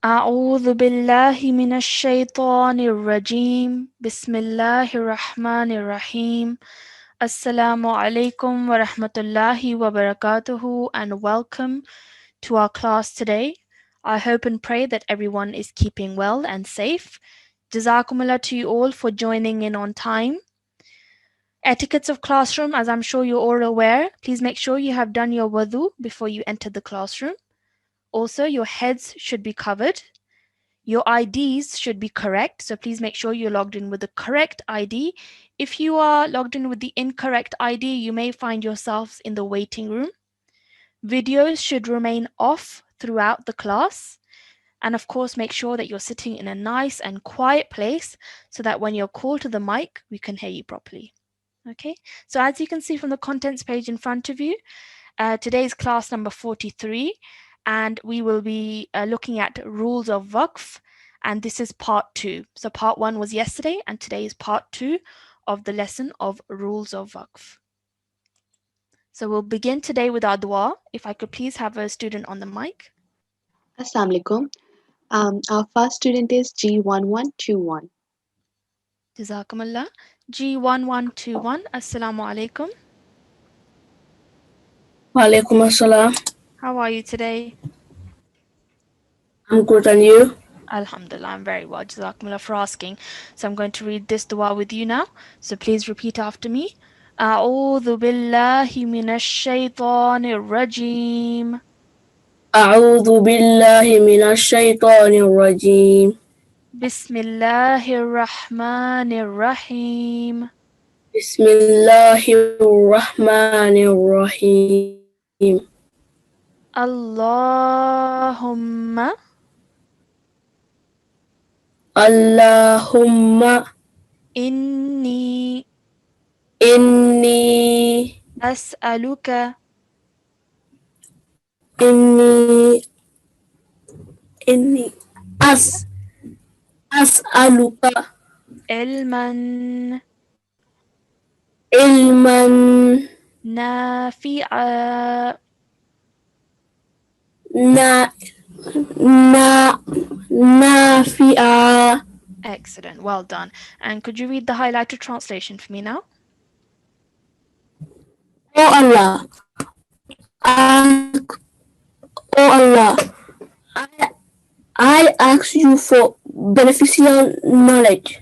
أعوذ بالله من الشيطان الرجيم بسم الله الرحمن الرحيم Assalamu alaikum wa rahmatullahi wa barakatuhu and welcome to our class today. I hope and pray that everyone is keeping well and safe. Jazakumullah to you all for joining in on time. Etiquettes of classroom, as I'm sure you're all aware, please make sure you have done your wudu before you enter the classroom. Also, your heads should be covered. Your IDs should be correct, so please make sure you're logged in with the correct ID. If you are logged in with the incorrect ID, you may find yourselves in the waiting room. Videos should remain off throughout the class. And of course, make sure that you're sitting in a nice and quiet place so that when you're called to the mic, we can hear you properly. Okay, so as you can see from the contents page in front of you, today's class number 43, and we will be looking at rules of waqf, and this is part 2. So part 1 was yesterday, and today is part 2 of the lesson of rules of waqf. So we'll begin today with our dua. If I could please have a student on the mic. Assalamu alaikum. Our first student is G1121. Jazakumullah. G1121, Assalamu alaikum. Walaikum assalam. How are you today? I'm good, and you? Alhamdulillah, I'm very well. Jazakumullah for asking. So I'm going to read this dua with you now. So please repeat after me. أعوذ بالله من الشيطان الرجيم أعوذ بالله من الشيطان الرجيم. بسم الله الرحمن الرحيم بسم الله الرحمن الرحيم. اللهم اللهم إني إني أسألك إني إني أسألك علما علما نافعا نافعا. Excellent, well done. And could you read the highlighted translation for me now? Oh Allah, I ask you for beneficial knowledge.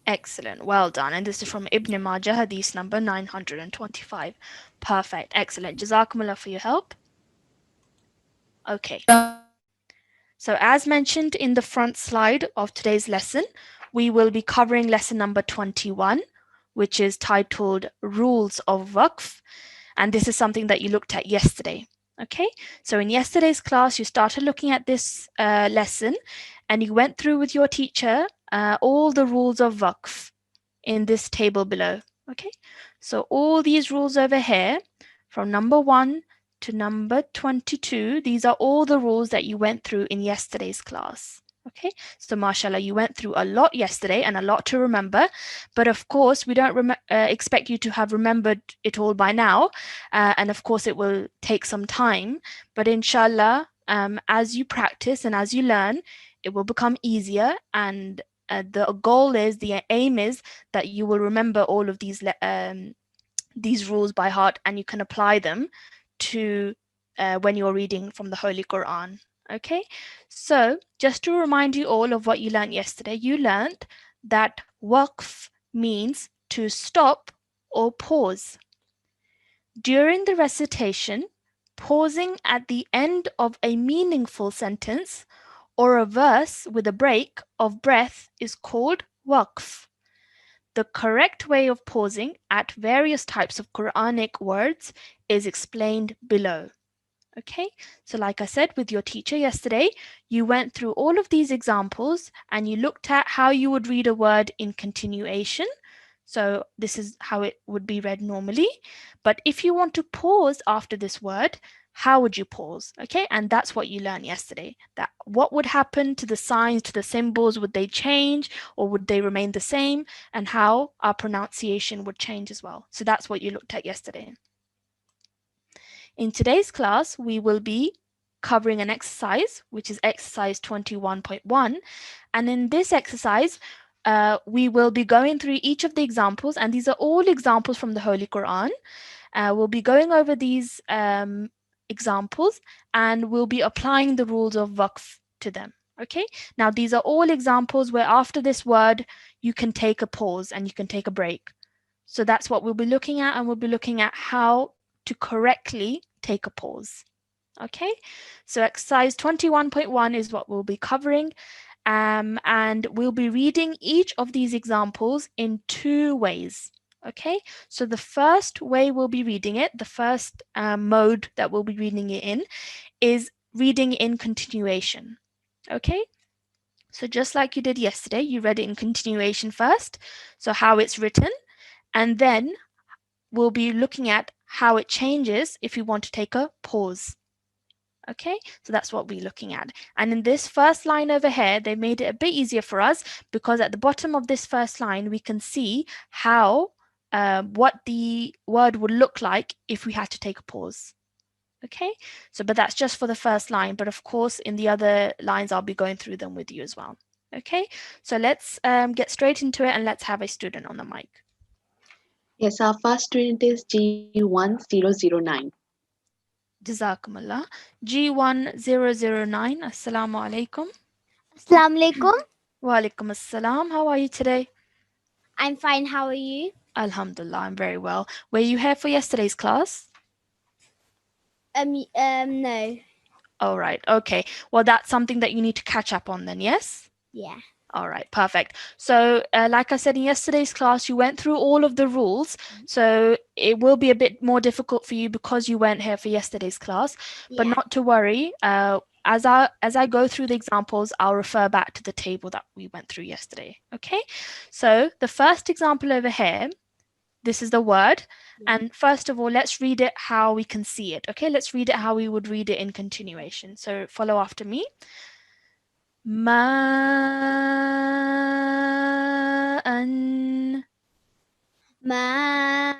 Excellent, well done. And this is from Ibn Majah, hadith number 925. Perfect, excellent. Jazakumullah for your help. Okay. So as mentioned in the front slide of today's lesson, we will be covering lesson number 21, which is titled Rules of Waqf. And this is something that you looked at yesterday. Okay, so in yesterday's class, you started looking at this lesson and you went through with your teacher all the rules of waqf in this table below. Okay, so all these rules over here from number 1 to number 22, these are all the rules that you went through in yesterday's class. Okay, so mashallah, you went through a lot yesterday and a lot to remember, but of course we don't expect you to have remembered it all by now, and of course it will take some time, but inshallah, as you practice and as you learn, it will become easier, and the goal is, the aim is that you will remember all of these rules by heart, and you can apply them to when you're reading from the Holy Quran. Okay, so just to remind you all of what you learned yesterday, you learned that waqf means to stop or pause. During the recitation, pausing at the end of a meaningful sentence or a verse with a break of breath is called waqf. The correct way of pausing at various types of Quranic words is explained below. Okay, so like I said with your teacher yesterday, you went through all of these examples and you looked at how you would read a word in continuation. So this is how it would be read normally. But if you want to pause after this word, how would you pause? Okay, and that's what you learned yesterday. That what would happen to the signs, to the symbols? Would they change or would they remain the same? And how our pronunciation would change as well. So that's what you looked at yesterday. In today's class, we will be covering an exercise, which is exercise 21.1. And in this exercise, we will be going through each of the examples, and these are all examples from the Holy Quran. We'll be going over these examples, and we'll be applying the rules of waqf to them. Okay, now these are all examples where after this word, you can take a pause and you can take a break. So that's what we'll be looking at, and we'll be looking at how to correctly take a pause. Okay, so exercise 21.1 is what we'll be covering, and we'll be reading each of these examples in two ways. Okay, so the first way we'll be reading it, the first mode that we'll be reading it in, is reading in continuation. Okay, so just like you did yesterday, you read it in continuation first, so how it's written, and then we'll be looking at how it changes if you want to take a pause. Okay, so that's what we're looking at. And in this first line over here, they made it a bit easier for us because at the bottom of this first line, we can see how, what the word would look like if we had to take a pause. Okay, so but that's just for the first line. But of course, in the other lines, I'll be going through them with you as well. Okay, so let's get straight into it and let's have a student on the mic. Yes, our first student is G1009. Jazakumullah. G1009, Assalamu alaikum. Assalamu alaikum. Wa alaikum assalam. How are you today? I'm fine. How are you? Alhamdulillah, I'm very well. Were you here for yesterday's class? No. All right, okay. Well, that's something that you need to catch up on then, yes? Yeah. All right, perfect. So, like I said in yesterday's class, you went through all of the rules. So it will be a bit more difficult for you because you weren't here for yesterday's class. But Yeah. not to worry. As I go through the examples, I'll refer back to the table that we went through yesterday. Okay. So the first example over here, this is the word. And first of all, let's read it how we can see it. Okay, let's read it how we would read it in continuation. So follow after me. Ma'an. Ma'an.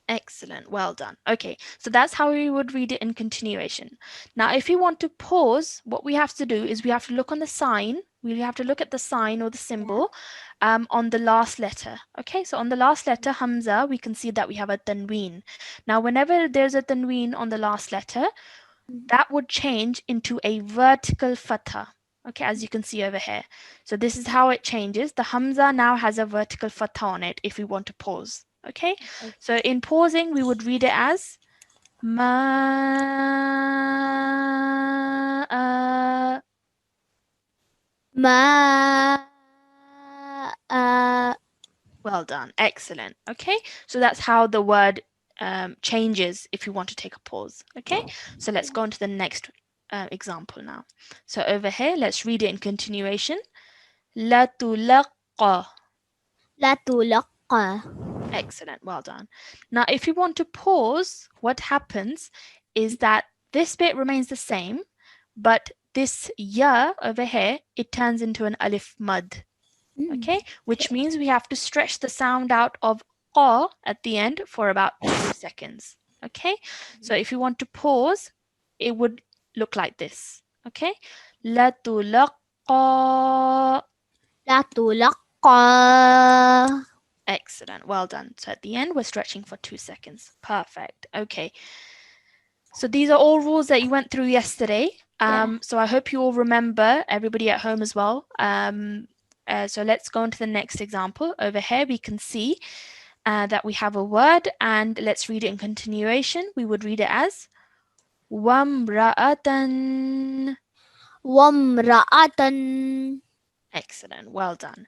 Excellent, well done. Okay, so that's how we would read it in continuation. Now, if you want to pause, what we have to do is we have to look on the sign. We have to look at the sign or the symbol on the last letter. Okay, so on the last letter, Hamza, we can see that we have a tanween. Now, whenever there's a tanween on the last letter, that would change into a vertical fatha. Okay, as you can see over here. So this is how it changes. The Hamza now has a vertical fatha on it if we want to pause. Okay, so in pausing, we would read it as ma. Ma. Well done, excellent. Okay, so that's how the word changes if you want to take a pause. Okay, so let's go on to the next example now. So over here, let's read it in continuation. La tulaqqa. La tulaqqa. Excellent, well done. Now, if you want to pause, what happens is that this bit remains the same, but this ya over here, it turns into an alif mud. Okay, which means we have to stretch the sound out of qa at the end for about 2 seconds. Okay, so if you want to pause, it would look like this. Okay, la tulaqqa. La tulaqqa. Excellent, well done. So at the end, we're stretching for 2 seconds. Perfect. Okay. So these are all rules that you went through yesterday. So I hope you all remember, everybody at home as well. So let's go on to the next example. Over here, we can see that we have a word, and let's read it in continuation. We would read it as wamra'atan. Wamra'atan. Excellent, well done.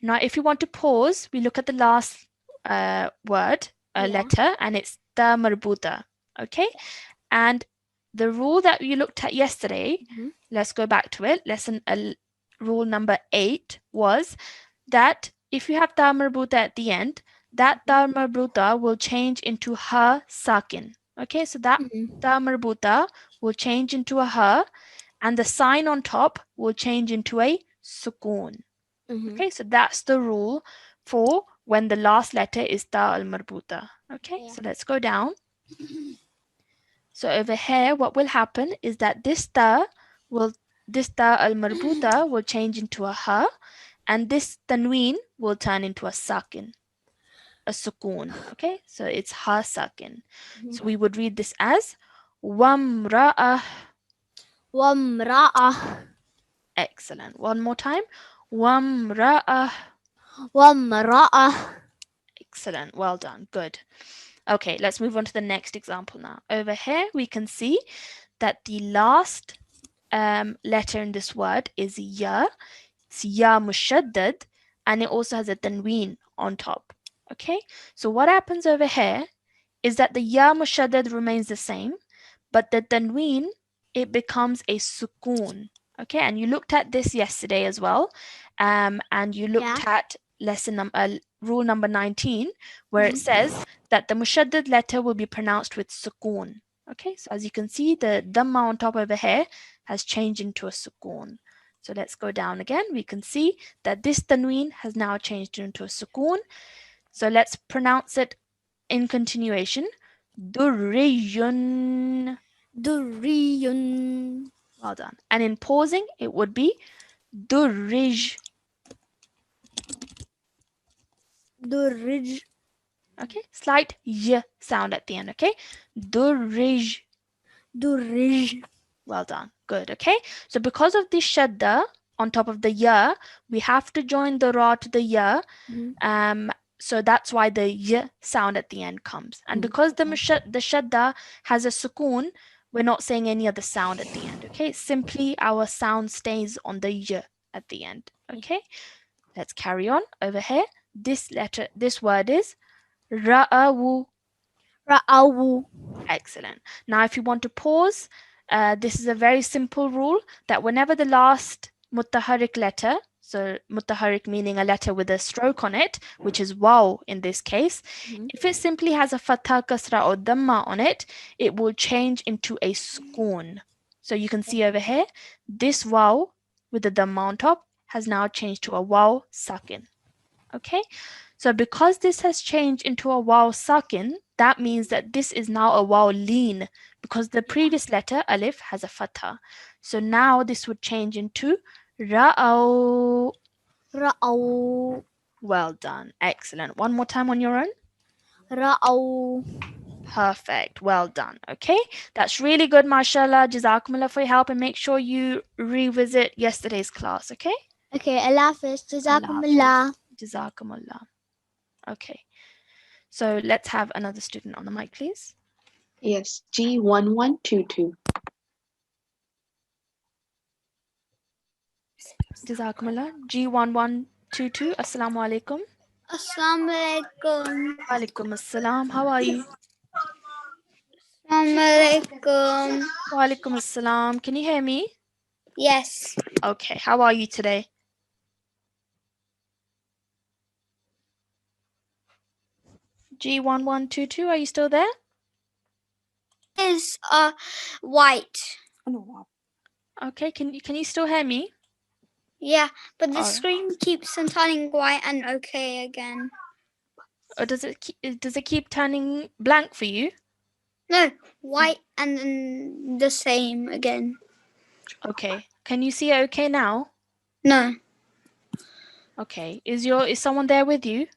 Now, if you want to pause, we look at the last word, letter, and it's ta marbuta. Okay, and the rule that we looked at yesterday, let's go back to it. Rule number 8 was that if you have ta marbuta at the end, that ta marbuta will change into ha sakin. Okay, so that ta marbuta will change into a ha, and the sign on top will change into a sukoon. Okay, so that's the rule for when the last letter is ta al marbuta. Okay, so let's go down. So over here, what will happen is that this ta al-marbuta will change into a ha, and this tanween will turn into a sakin, a sukoon. Okay, so it's ha sakin. So we would read this as wamra'ah. Wamra'ah. Excellent. One more time. Wamra'ah. Wamra'ah. Excellent. Well done. Good. Okay, let's move on to the next example now. Over here, we can see that the last letter in this word is ya. It's ya mushaddad, and it also has a tanween on top. Okay, so what happens over here is that the ya mushaddad remains the same, but the tanween, it becomes a sukoon. Okay, and you looked at this yesterday as well, and you looked at rule number 19, where it says that the mushaddad letter will be pronounced with sukoon. Okay, so as you can see, the dhamma on top over here has changed into a sukoon. So let's go down again. We can see that this tanween has now changed into a sukoon. So let's pronounce it in continuation. Durriyun. Durriyun. Well done. And in pausing, it would be durrij. Durrij. Okay, slight y sound at the end. Okay, durrij. Durrij. Well done. Good. Okay, so because of the shadda on top of the ya, we have to join the ra to the ya. So that's why the y sound at the end comes. And because the shadda has a sukoon, we're not saying any other sound at the end. Okay, simply our sound stays on the y at the end. Okay, let's carry on over here. This word is ra'awu. Ra'awu. Excellent. Now, if you want to pause, this is a very simple rule that whenever the last mutaharik letter, so mutaharik meaning a letter with a stroke on it, which is waw in this case, if it simply has a fatha, kasra, or dhamma on it, it will change into a sukoon. So you can see over here, this waw with the dhamma on top has now changed to a waw sakin. Okay, so because this has changed into a waw sakin, that means that this is now a waw lean because the previous letter alif has a fatha. So now this would change into ra'aw. Ra'aw. Well done. Excellent. One more time on your own. Ra'aw. Perfect. Well done. Okay, that's really good, mashallah. Jazakumullah for your help, and make sure you revisit yesterday's class. Okay, Okay, Allah Hafiz. Jazakumullah. Jazakumullah. Okay, so let's have another student on the mic, please. Yes, G1122. Jazakumullah. G1122. Assalamu alaikum. Assalamu alaikum. Walaikum assalam. How are you? Assalamu alaikum. Walaikum assalam. Can you hear me? Yes. Okay. How are you today? G1122. Are you still there? Is white. Okay. Can you still hear me? Yeah, but the Alright. screen keeps on turning white and okay again. Or does it keep turning blank for you? No, white and then the same again. Okay. Can you see it okay now? No. Okay. Is someone there with you?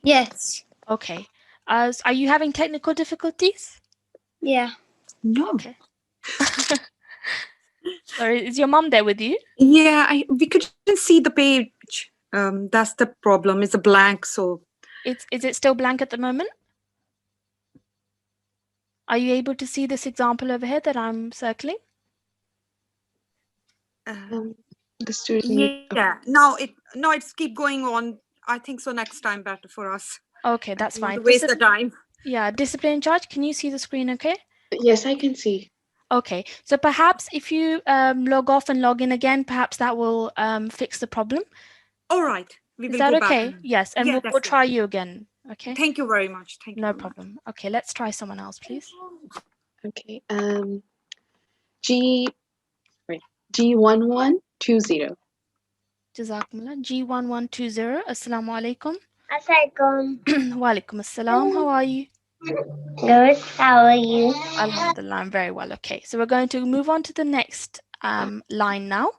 Yes. Okay. Are you having technical difficulties? Yeah. No. Okay. Sorry, is your mom there with you? Yeah, we couldn't see the page. That's the problem. It's a blank, so. Is it still blank at the moment? Are you able to see this example over here that I'm circling? The student. Yeah. Now it's keep going on. I think so. Next time better for us. Okay, that's I don't want fine. to waste the time. Yeah, discipline in charge. Can you see the screen okay? Yes, I can see. Okay, so perhaps if you log off and log in again, perhaps that will fix the problem. All right. We Is will that go okay? back. Yes, and Yeah, we'll try you again. Okay. Thank you very much. Thank you. No very much. problem. Okay, let's try someone else, please. Okay. G1120. Jazakumullah. G1120. Assalamu alaikum. Assalamualaikum. Walaikum assalam. How are you? Good. How are you? Alhamdulillah, I'm very well. Okay, so we're going to move on to the next line now.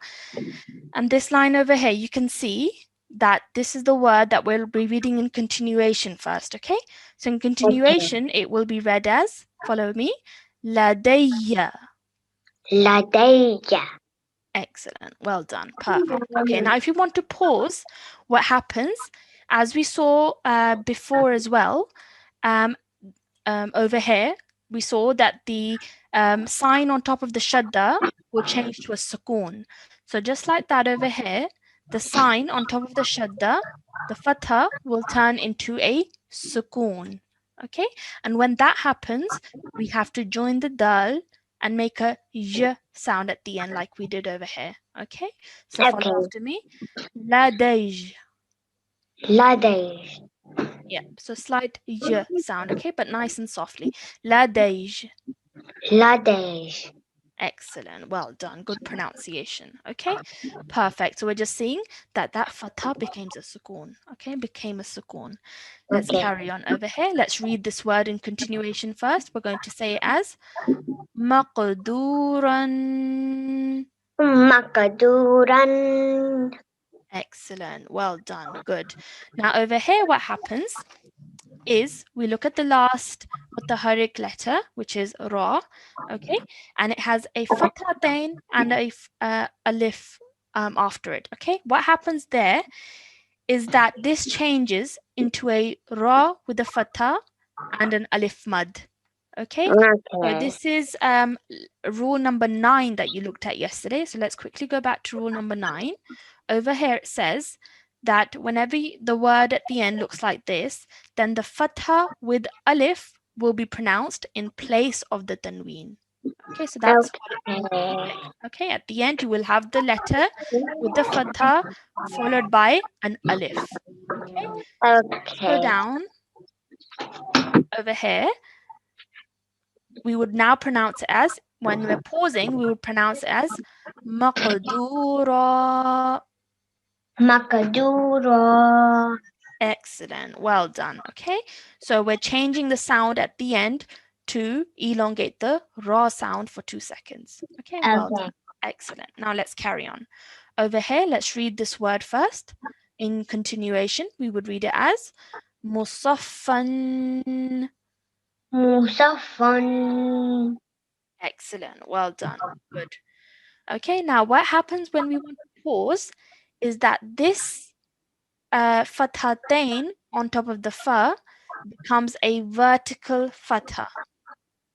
And this line over here, you can see that this is the word that we'll be reading in continuation first, okay? So in continuation, it will be read as, follow me, ladayya. Ladayya. Excellent. Well done. Perfect. Okay, now if you want to pause, what happens, as we saw before as well, over here, we saw that the sign on top of the shadda will change to a sukoon. So just like that over here, the sign on top of the shadda, the fatha, will turn into a sukoon. Okay, and when that happens, we have to join the dal and make a j sound at the end like we did over here. Okay, so follow Okay. after me. Ladayj. Ladayj. Yeah, so slight j sound, okay, but nice and softly. Ladayj. Ladayj. Excellent. Well done. Good pronunciation. Okay, perfect. So we're just seeing that that fatha became a sukoon. Okay, became a sukoon. Let's Okay. carry on over here. Let's read this word in continuation first. We're going to say it as maqduran. Makaduran. Excellent. Well done. Good. Now over here, what happens is we look at the last mutaharrik letter, which is ra, okay, and it has a fathatain and a alif after it. Okay, what happens there is that this changes into a ra with a fatha and an alif mad. Okay, so Okay. this is rule number 9 that you looked at yesterday. So let's quickly go back to rule number 9. Over here it says that whenever the word at the end looks like this, then the fatha with alif will be pronounced in place of the tanween. Okay, so that's what it will be Okay. like. Okay, at the end you will have the letter with the fatha followed by an alif. Okay, so let's go Okay. down over here. We would now pronounce it as, when we're pausing, we would pronounce it as maqdura. Makadura. Excellent. Well done. Okay. So we're changing the sound at the end to elongate the raw sound for 2 seconds. Okay. Well Okay. done. Excellent. Now let's carry on. Over here, let's read this word first. In continuation, we would read it as musaffan. Musafan. Excellent. Well done. Good. Okay. Now what happens when we want to pause is that this fathatain on top of the fa becomes a vertical fatha.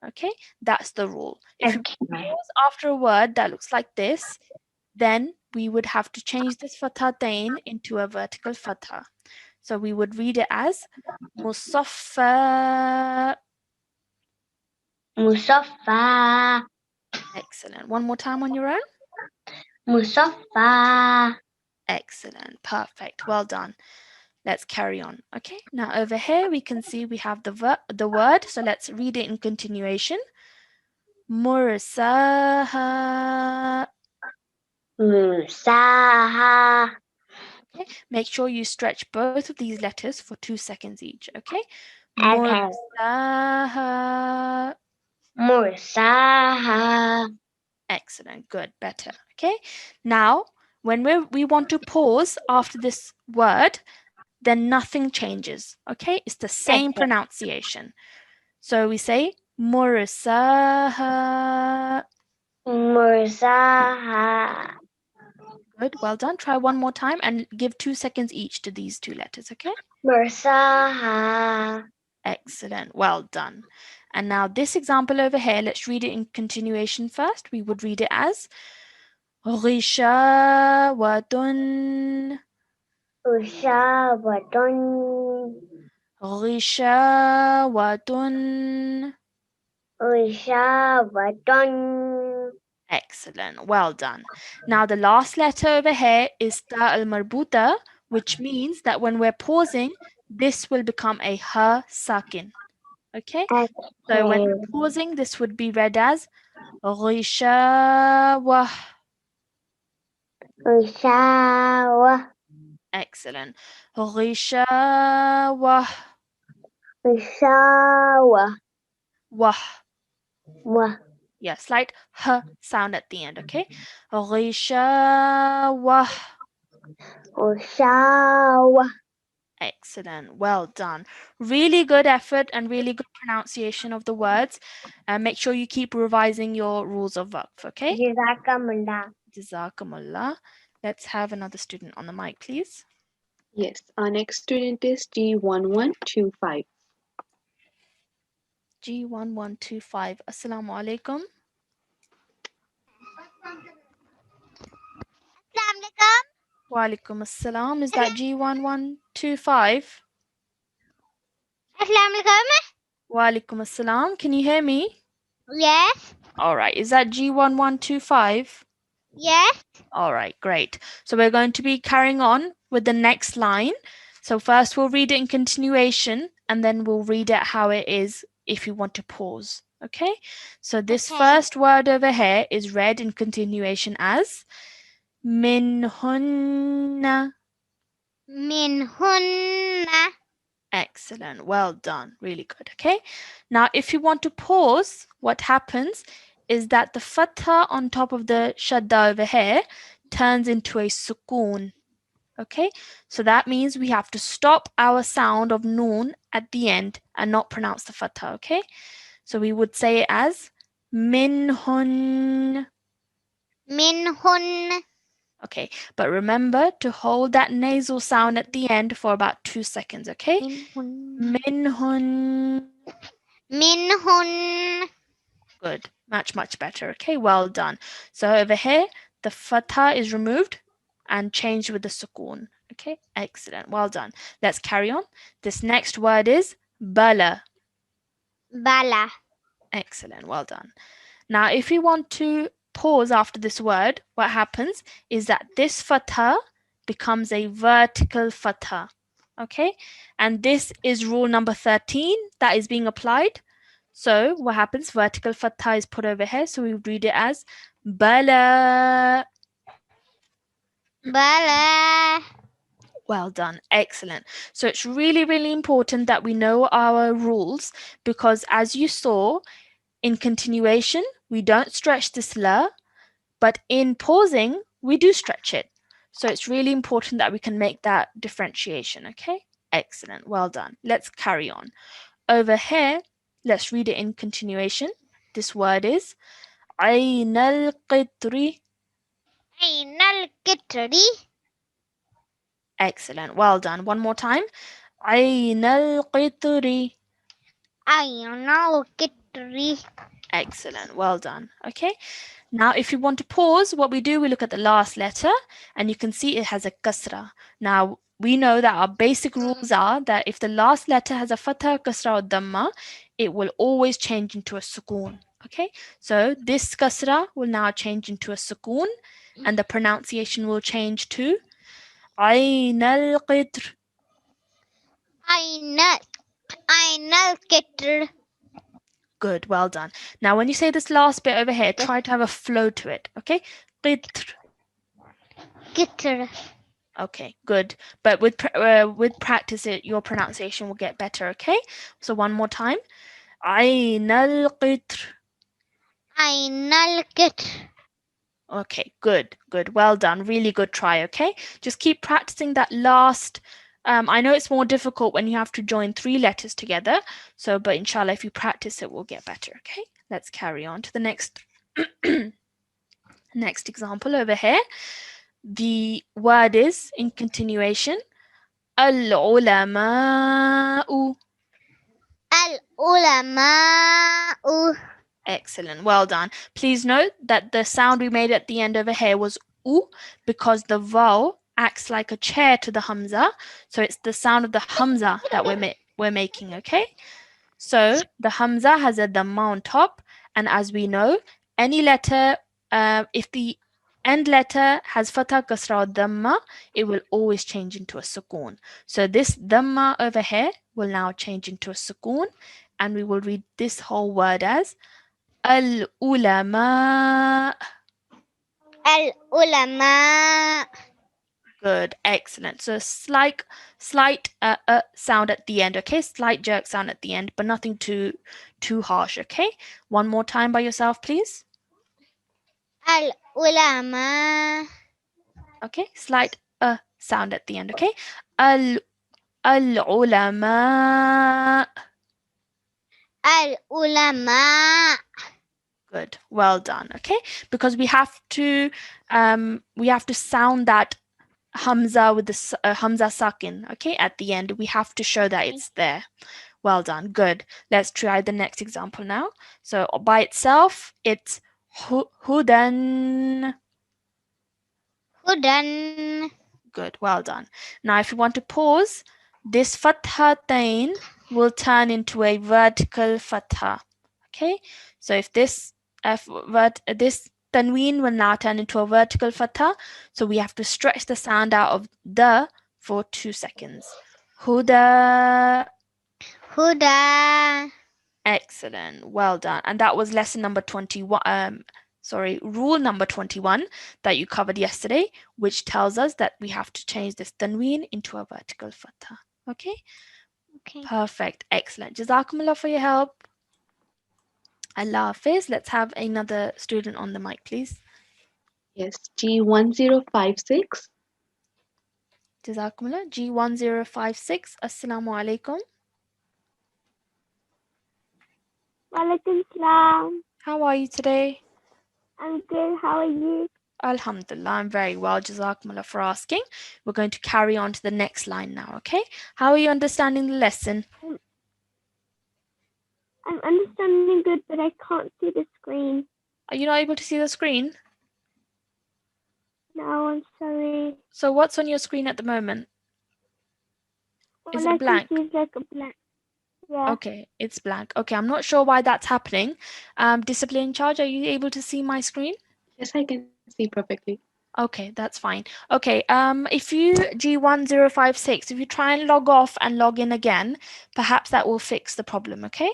Okay, that's the rule. If you Okay. pause after a word that looks like this, then we would have to change this fathatain into a vertical fatha. So we would read it as musaffa. Musafa. Excellent. One more time on your own. Musafa. Excellent. Perfect. Well done. Let's carry on. Okay, now over here we can see we have the word. So let's read it in continuation. Mursaha. Musaha. Okay, make sure you stretch both of these letters for 2 seconds each. Okay, Okay. Mursaha. Musaha. Excellent, good, better. Okay, now when we want to pause after this word, then nothing changes. Okay, it's the same Okay. pronunciation. So we say Mursaha. Musaha. Good, well done. Try one more time and give 2 seconds each to these 2 letters, okay? Musaha. Excellent, well done. And now this example over here, let's read it in continuation first. We would read it as Ghishawadun. Ushawadun. Ghishawadun. Ushawadun. Excellent, well done. Now the last letter over here is ta al-marbuta, which means that when we're pausing, this will become a ha sakin. Okay? So when Okay. we're pausing, this would be read as Ghishawa. Ushawa. Excellent. Ghishawa. غشاوة Wah. وه Yeah, slight h sound at the end, okay? غشاوة. غشاوة. Excellent. Well done. Really good effort and really good pronunciation of the words. Make sure you keep revising your rules of waqf, okay? جزاكم الله. Jazakumullah. Let's have another student on the mic, please. Yes, our next student is G1125. G1125. Assalamu alaikum. Assalamualaikum. Wa alaikum assalam. Is that G1125? Assalamualaikum. Wa alaikum assalam. Can you hear me? Yes. All right. Is that G1125? Yes. All right, great. So we're going to be carrying on with the next line. So first we'll read it in continuation and then we'll read it how it is if you want to pause. Okay? So this Okay. first word over here is read in continuation as minhunna. Minhunna. Excellent. Well done. Really good. Okay. Now, if you want to pause, what happens is that the fatha on top of the shadda over here turns into a sukoon. Okay. So that means we have to stop our sound of noon at the end and not pronounce the fatha. Okay. So we would say it as minhun. Minhun. Okay. But remember to hold that nasal sound at the end for about 2 seconds. Okay. Minhun. Minhun. Minhun. Good. Much better. Okay, well done. So over here, the fatha is removed and changed with the sukoon. Okay, excellent. Well done. Let's carry on. This next word is bala. Bala. Excellent. Well done. Now, if you want to pause after this word, what happens is that this fatha becomes a vertical fatha. Okay, and this is rule number 13 that is being applied. So what happens? Vertical fatha is put over here. So we read it as bala. Bala. Well done. Excellent. So it's really important that we know our rules because as you saw in continuation, we don't stretch this la, but in pausing, we do stretch it. So it's really important that we can make that differentiation. Okay. Excellent. Well done. Let's carry on. Over here, let's read it in continuation. This word is عين القطر. Ainal kitri. Excellent. Well done. One more time. عين القطر. Ainal kitri. Excellent. Well done. Okay. Now, if you want to pause, what we do, we look at the last letter and you can see it has a kasra. Now, we know that our basic rules are that if the last letter has a fatha, kasra or dhamma, it will always change into a sukoon. Okay, so this kasra will now change into a sukoon and the pronunciation will change to Ayn al-Qitr. Ainal kitr. Good, well done. Now, when you say this last bit over here, try to have a flow to it. Okay, Qitr. Kitr. Okay, good. But with practice, your pronunciation will get better. Okay. So one more time. Ayn al-Qitr. Ainal kitr. Okay, good. Well done. Really good try. Okay. Just keep practicing that last. I know it's more difficult when you have to join 3 letters together. So, but inshallah, if you practice, it will get better. Okay. Let's carry on to the next next example over here. The word is in continuation. Al-ulama'u. Al ulama'u. Excellent. Well done. Please note that the sound we made at the end over here was u because the vowel acts like a chair to the hamza. So it's the sound of the hamza that we're making, okay? So the hamza has a dhamma on top, and as we know, any letter, if the end letter has fatha, kasra, or dhamma, it will always change into a sukoon. So this dhamma over here will now change into a sukoon, and we will read this whole word as al-ulama. Al ulama. Good, excellent. So slight sound at the end, okay? Slight jerk sound at the end, but nothing too harsh, okay? One more time by yourself, please. العلماء Okay, slight sound at the end, okay? Al العلماء. العلماء Good, well done, okay? Because we have to sound that hamza with the hamza sakin, okay, at the end. We have to show that it's there. Well done, good. Let's try the next example now. So by itself, it's hudan. هدى Good, well done. Now, if you want to pause, this fathatain will turn into a vertical fatha. Okay, so if this this tanween will now turn into a vertical fatha, so we have to stretch the sound out of the for 2 seconds. Huda. هدى Excellent, well done. And that was lesson number 21. Rule number 21 that you covered yesterday, which tells us that we have to change this tanween into a vertical fatha. Okay, okay. perfect, excellent. Jazakumullah for your help. Allah Hafiz. Let's have another student on the mic, please. Yes, G1056. Jazakumullah. G1056. Assalamu alaikum. Walaikum salam. How are you today? I'm good. How are you? Alhamdulillah, I'm very well. Jazakumullah for asking. We're going to carry on to the next line now, okay? How are you understanding the lesson? I'm understanding good, but I can't see the screen. Are you not able to see the screen? No, I'm sorry. So what's on your screen at the moment? Is All it I blank? can see is like a blank. Yeah. Okay, it's blank. Okay, I'm not sure why that's happening. Discipline in charge, are you able to see my screen? Yes, I can see perfectly. Okay, that's fine. Okay, if you G1056, if you try and log off and log in again, perhaps that will fix the problem, okay?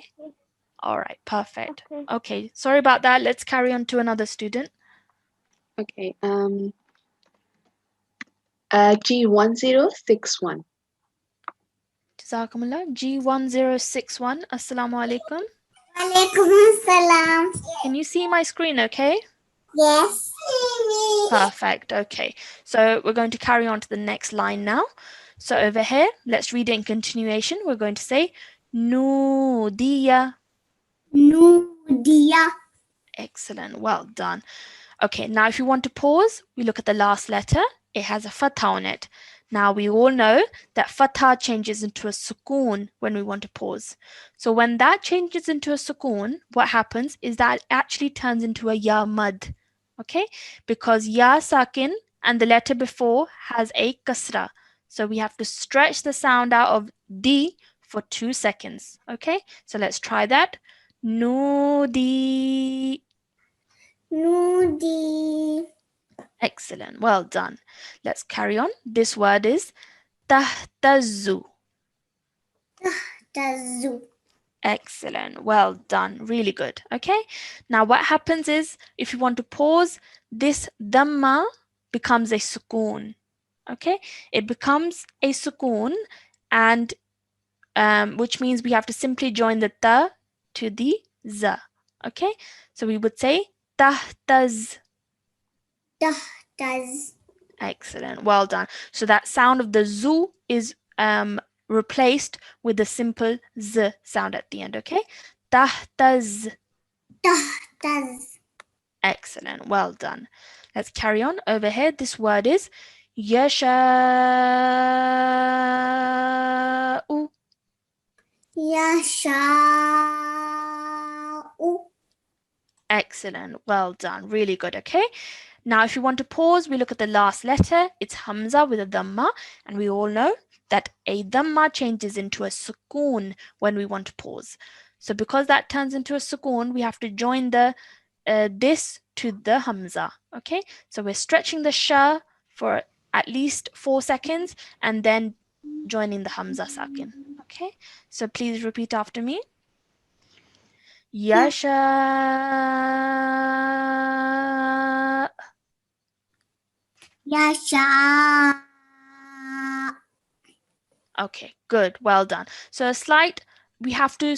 All right, perfect. Okay. Okay, sorry about that. Let's carry on to another student. Okay. G1061. Jazakumullah. G1061. Assalamu alaikum. Walaikum salam. Can you see my screen okay? Yes. Perfect. Okay. So we're going to carry on to the next line now. So over here, let's read it in continuation. We're going to say Nudiya. Nudiya. Excellent. Well done. Okay, now if you want to pause, we look at the last letter. It has a fatha on it. Now we all know that fatha changes into a sukoon when we want to pause. So when that changes into a sukoon, what happens is that it actually turns into a ya mad. Okay, because ya sakin and the letter before has a kasra. So we have to stretch the sound out of D for 2 seconds. Okay, so let's try that. Nudi. Nudi. Excellent. Well done. Let's carry on. This word is tahtazu. Tazu. Excellent. Well done. Really good. Okay. Now what happens is if you want to pause, this dhamma becomes a sukoon. Okay. It becomes a sukoon and which means we have to simply join the ta to the za. Okay. So we would say tahtaz. Taz. Excellent. Well done. So that sound of the zu is replaced with the simple z sound at the end. Okay. Tahtaz. Taz. Excellent. Well done. Let's carry on. Over here, this word is yasha'u. Yasha'u. Excellent. Well done. Really good. Okay. Now, if you want to pause, we look at the last letter. It's hamza with a dhamma, and we all know that a dhamma changes into a sukoon when we want to pause. So because that turns into a sukoon, we have to join the this to the hamza. Okay, so we're stretching the sha for at least 4 seconds and then joining the hamza sakin. Okay, so please repeat after me. Yasha. Yasha. Okay, good. Well done. So a slight, we have to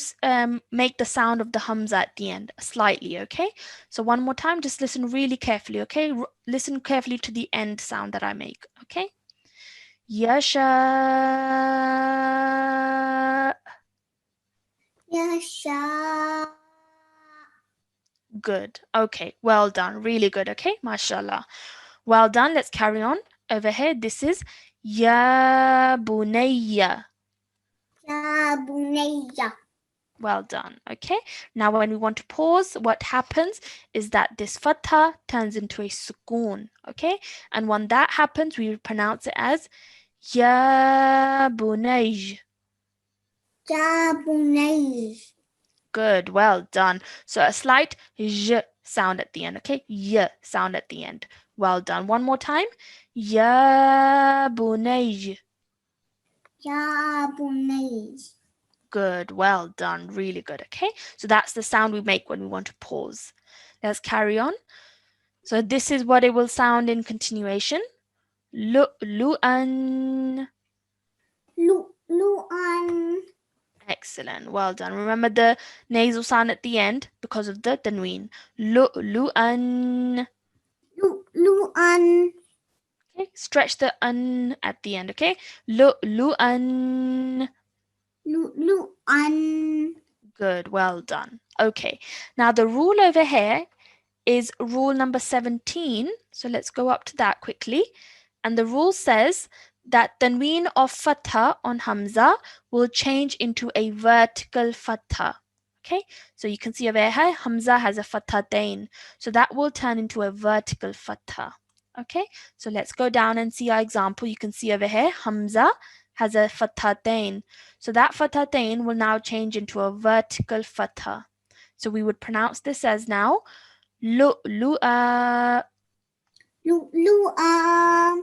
make the sound of the hamza at the end slightly, okay? So one more time, just listen really carefully, okay? Listen carefully to the end sound that I make, okay? Yasha. Yasha. Good. Okay, well done. Really good, okay? MashaAllah. Well done. Let's carry on. Over here, this is Ya Bunayya. Ya bunayya. Well done. Okay. Now, when we want to pause, what happens is that this fatha turns into a sukoon. Okay. And when that happens, we pronounce it as Ya Bunayj. Ya bunayy. Good. Well done. So a slight j sound at the end. Okay. Y sound at the end. Well done. One more time. Ya Bunayj. Ya bunayy. Good, well done, really good. Okay, so that's the sound we make when we want to pause. Let's carry on. So this is what it will sound in continuation. Lu'lu'an. Lu'lu'an. Excellent, well done. Remember the nasal sound at the end because of the tanween. Lu'lu'an. Lu'lu'an. Okay, stretch the an at the end. Okay, lu'lu'an. Lu'lu'an. Good, well done. Okay, now the rule over here is rule number 17. So let's go up to that quickly. And the rule says that tanween of fatha on hamza will change into a vertical fatha. Okay, so you can see over here, hamza has a fathatain. So that will turn into a vertical fatha. Okay, so let's go down and see our example. You can see over here, hamza has a fathatain. So that fathatain will now change into a vertical fatha. So we would pronounce this as now Lu'lu'a. Lu'lu'a.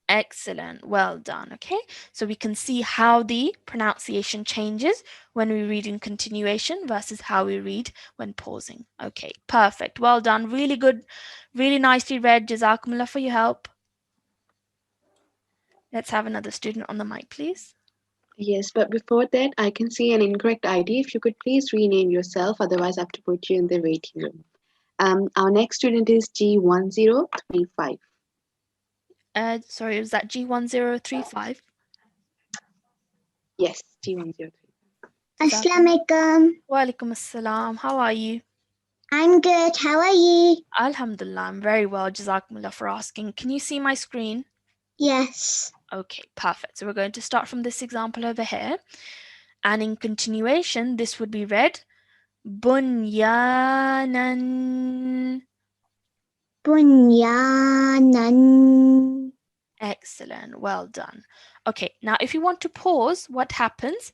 Excellent. Well done. Okay. So we can see how the pronunciation changes when we read in continuation versus how we read when pausing. Okay. Perfect. Well done. Really good. Really nicely read. Jazakumullah for your help. Let's have another student on the mic, please. Yes, but before that, I can see an incorrect ID. If you could please rename yourself, otherwise I have to put you in the waiting room. Our next student is G1035. Sorry, was that G1035? Yes, G103. Assalamualaikum. Walaikum assalam. How are you? I'm good. How are you? Alhamdulillah, I'm very well. Jazakumullah for asking. Can you see my screen? Yes. Okay, perfect. So we're going to start from this example over here. And in continuation, this would be read Bunyanan. Bunyanan. Excellent. Well done. Okay, now if you want to pause, what happens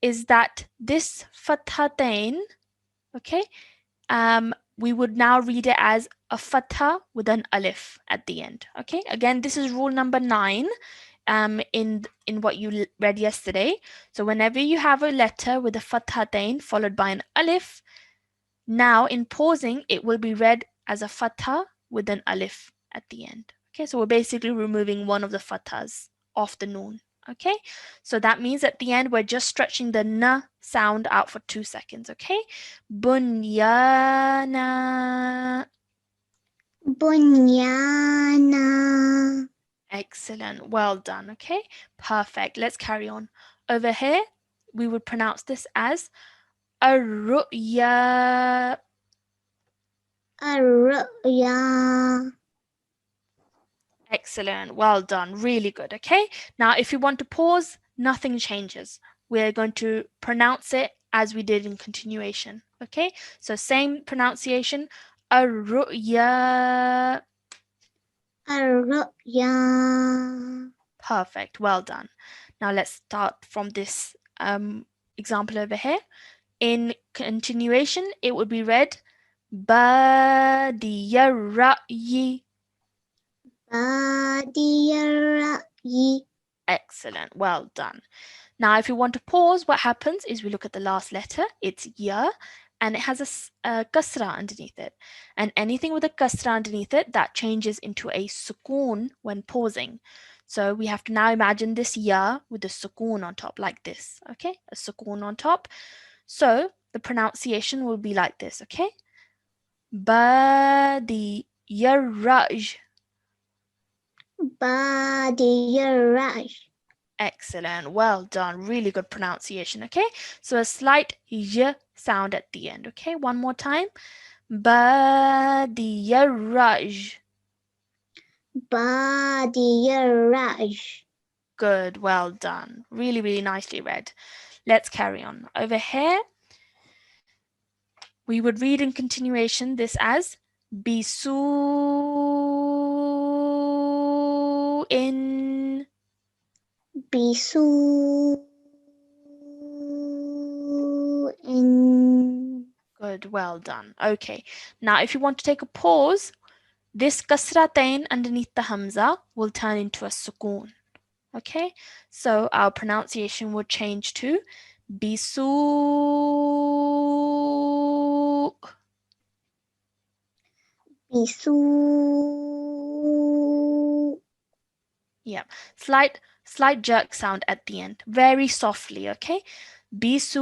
is that this fathatain, okay, we would now read it as a fatha with an alif at the end. Okay, again, this is rule number 9 in what you read yesterday. So whenever you have a letter with a fathatain followed by an alif, now in pausing, it will be read as a fatha with an alif at the end. Okay, so we're basically removing one of the fathas off the noon. Okay, so that means at the end we're just stretching the na sound out for 2 seconds. Okay, bunyana. Bunyana. Excellent, well done. Okay, perfect. Let's carry on. Over here, we would pronounce this as arruya. Arruya. Excellent. Well done. Really good. Okay. Now, if you want to pause, nothing changes. We're going to pronounce it as we did in continuation. Okay. So same pronunciation. Arruya. Arruya. Perfect. Well done. Now let's start from this example over here. In continuation, it would be read Badiyarra'yi. Badiyarra'yi. Excellent. Well done. Now, if you want to pause, what happens is we look at the last letter. It's ya, and it has a kasra underneath it. And anything with a kasra underneath it, that changes into a sukoon when pausing. So we have to now imagine this ya with a sukoon on top, like this. Okay, a sukoon on top. So the pronunciation will be like this. Okay, badiyaraj. Badiyaraj. Excellent. Well done. Really good pronunciation. Okay, so a slight y sound at the end. Okay, one more time. Badiyaraj. Badiyaraj. Good. Well done. Really, really nicely read. Let's carry on. Over here, we would read in continuation this as bisu in. Bisu in. Good. Well done. Okay. Now, if you want to take a pause, this kasratain underneath the hamza will turn into a sukoon. Okay, so our pronunciation will change to bisu. Bisu. Yeah, slight jerk sound at the end, very softly. Okay, bisu.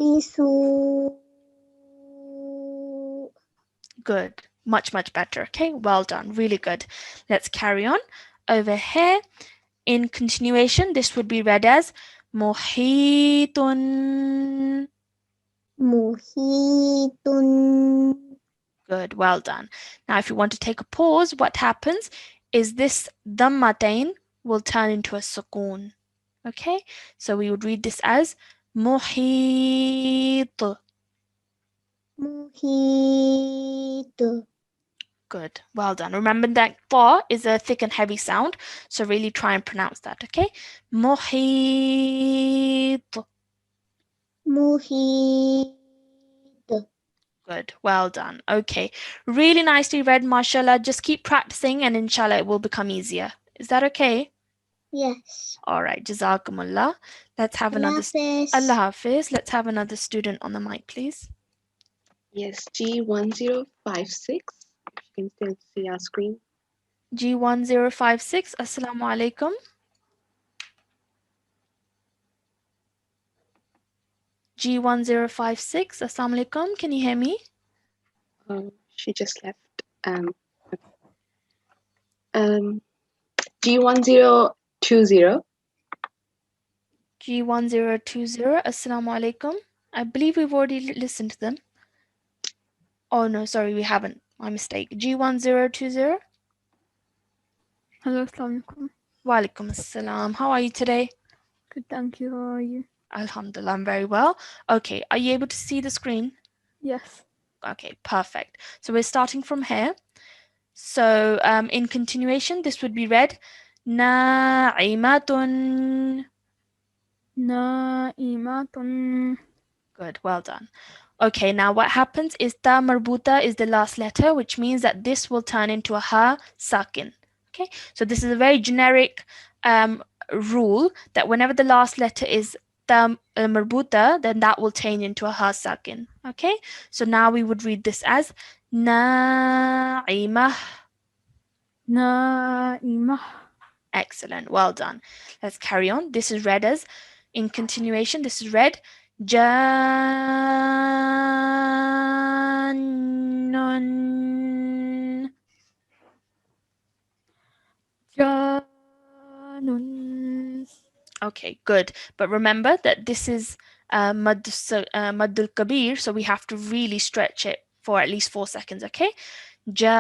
Bisu. Good, much better. Okay, well done, really good. Let's carry on. Over here, in continuation, this would be read as muhitun. Muhitun. Good, well done. Now, if you want to take a pause, what happens is this dhammatain will turn into a sukoon. Okay, so we would read this as muhit. Muhit. Good, well done. Remember that fa is a thick and heavy sound, so really try and pronounce that. Okay, muhit. Muhit. Good, well done. Okay, really nicely read, mashallah. Just keep practicing, and inshallah, it will become easier. Is that okay? Yes. All right, Jazakumullah. Let's have another. Hafiz. Allah Hafiz. Let's have another student on the mic, please. Yes, G1056. If you can still see our screen. G1056. Assalamu alaikum. G1056. Assalamu alaikum. Can you hear me? She just left. G1020. G1020. Assalamu alaikum. I believe we've already listened to them. Oh no, sorry, we haven't. My mistake. G1020. Hello, Assalamu alaikum. Wa alaikum assalam. How are you today? Good, thank you. How are you? Alhamdulillah, I'm very well. Okay, are you able to see the screen? Yes. Okay, perfect. So we're starting from here. So in continuation, this would be read na'imatun. Na'imatun. Good, well done. Okay, now what happens is ta marbuta is the last letter, which means that this will turn into a ha sakin. Okay, so this is a very generic rule that whenever the last letter is ta marbuta, then that will change into a ha sakin. Okay, so now we would read this as na'imah. Na'imah. Excellent, well done. Let's carry on. This is read as, in continuation, this is read Jannun. Janun. Okay, good. But remember that this is Maddul Kabir, so we have to really stretch it for at least 4 seconds, okay? Jannun.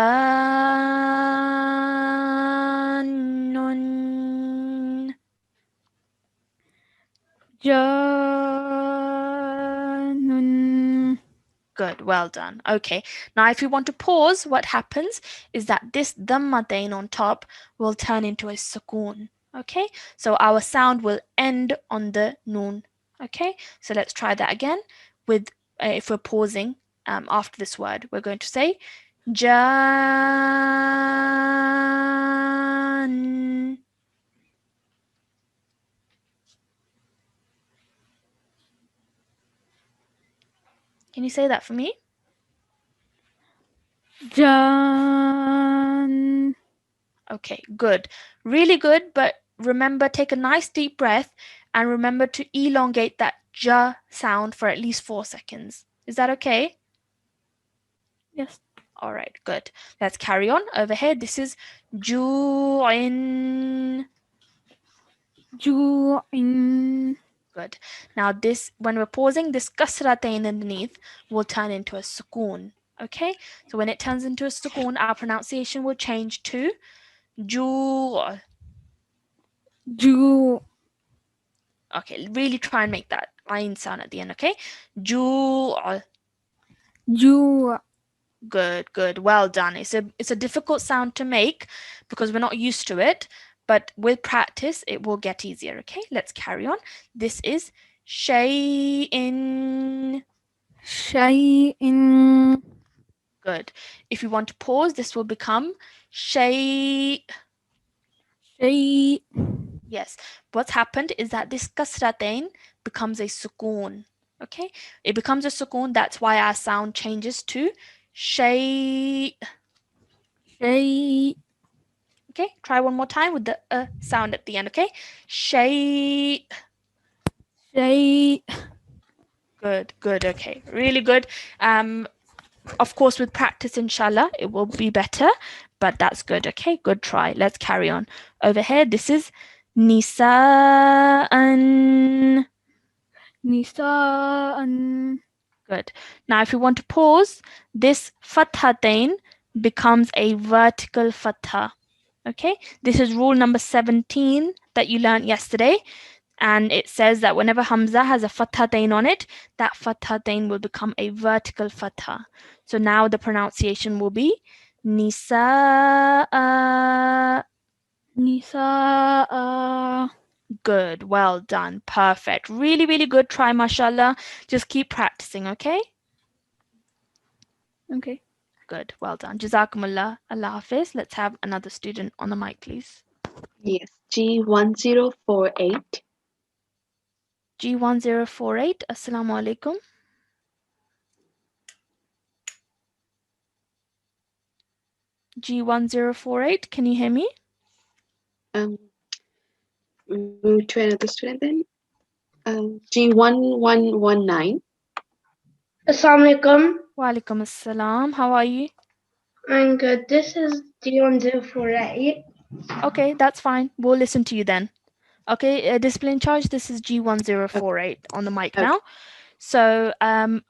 Janun. Good, well done. Okay, now if you want to pause, what happens is that this dhammatain on top will turn into a sukoon. Okay, so our sound will end on the noon. Okay, so let's try that again with if we're pausing after this word, we're going to say jan. Can you say that for me? Jan. Okay, good. Really good, but remember, take a nice deep breath and remember to elongate that j sound for at least 4 seconds. Is that okay? Yes. All right, good. Let's carry on over here. This is ju'in. Ju'in. Good. Now this, when we're pausing, this kasratain underneath will turn into a sukoon. Okay, so when it turns into a sukoon, our pronunciation will change to ju'. Ju. Okay, really try and make that ayn sound at the end. Okay, ju'. Ju. Good, good. Well done. It's a difficult sound to make because we're not used to it, but with practice it will get easier. Okay, let's carry on. This is shay'in. Shay'in. Good. If you want to pause, this will become shay. Shay. Yes. What's happened is that this kasratain becomes a sukoon. Okay, it becomes a sukoon. That's why our sound changes to shay. Shay. Okay, try one more time with the sound at the end. Okay, shay. Shay. Good, good. Okay, really good. Of course, with practice, inshallah, it will be better, but that's good. Okay, good try. Let's carry on. Over here, this is nisa'an. Nisa'an. Good. Now, if you want to pause, this fathatain becomes a vertical fatha. Okay, this is rule number 17 that you learned yesterday. And it says that whenever Hamza has a fathatain on it, that fathatain will become a vertical fatha. So now the pronunciation will be Nisa'a. Nisa'a. Good, well done, perfect. Really, really good try, mashallah. Just keep practicing, okay? Okay. Good, well done. Jazakumullah, Allah Hafiz. Let's have another student on the mic, please. Yes, G1048. G1048, Assalamu alaikum. G1048, can you hear me? Move to another student then. G1119. Assalamu alaikum. Wa alaikum assalam. How are you? I'm good. This is G1048. Okay, that's fine. We'll listen to you then. Okay, discipline in charge. This is G1048 on the mic Okay. now. So,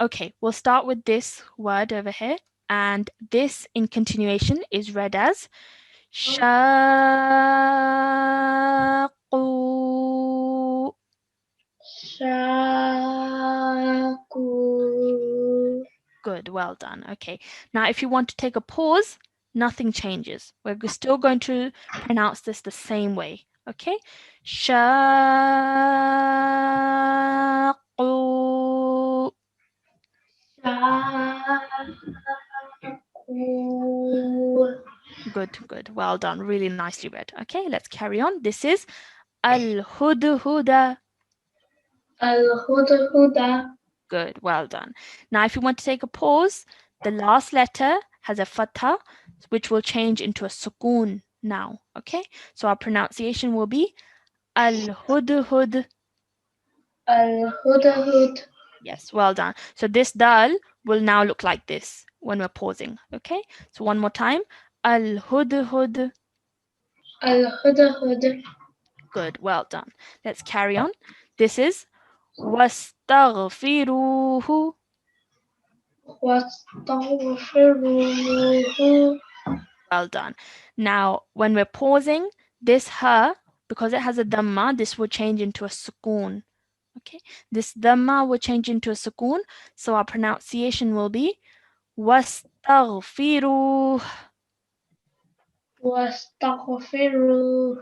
okay, we'll start with this word over here. And this in continuation is read as shaqu. Shaku. Good, well done. Okay, now if you want to take a pause, nothing changes. We're still going to pronounce this the same way. Okay, shaqu. Shaku. Good, good. Well done. Really nicely read. Okay, let's carry on. This is al-hudhuda. Al-Huda. Good, well done. Now, if you want to take a pause, the last letter has a fatha, which will change into a sukoon now. Okay, so our pronunciation will be al-hudhud. Al-Hudahud. Yes, well done. So this dal will now look like this when we're pausing. Okay, so one more time. Al-hudhud. Al-Hudahud. Good, well done. Let's carry on. This is wastaghfiruhu. Wastaghfiruhu. Well done. Now, when we're pausing, this ha, because it has a dhamma, this will change into a sukoon. Okay, this dhamma will change into a sukoon, so our pronunciation will be wastaghfiruh. Wastaghfiruhu.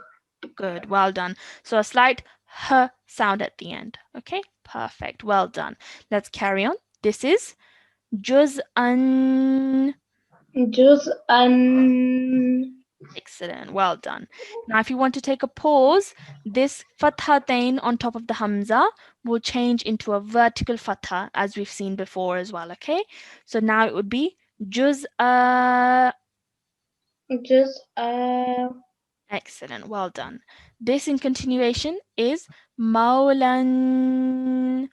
Good, well done. So a slight h sound at the end. Okay, perfect, well done. Let's carry on. This is juz'an. Juz'an. Excellent, well done. Now, if you want to take a pause, this fathatain on top of the hamza will change into a vertical fatha, as we've seen before as well. Okay, so now it would be Juz'a. جزء Excellent. Well done. This in continuation is Maulan.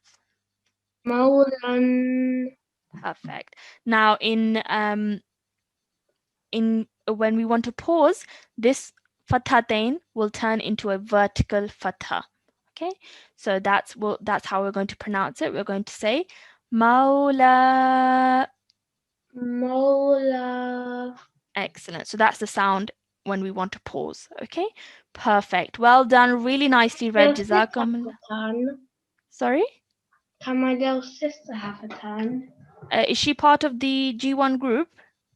مولا Perfect. Now in when we want to pause, this fathatain will turn into a vertical fatha. Okay, so that's how we're going to pronounce it. We're going to say Maula. مولا Excellent. So that's the sound when we want to pause. Okay, perfect. Well done. Really nicely read. Does this have Jazakum. a tan? Sorry, Can my little sister have a tan? is she part of the G1 group?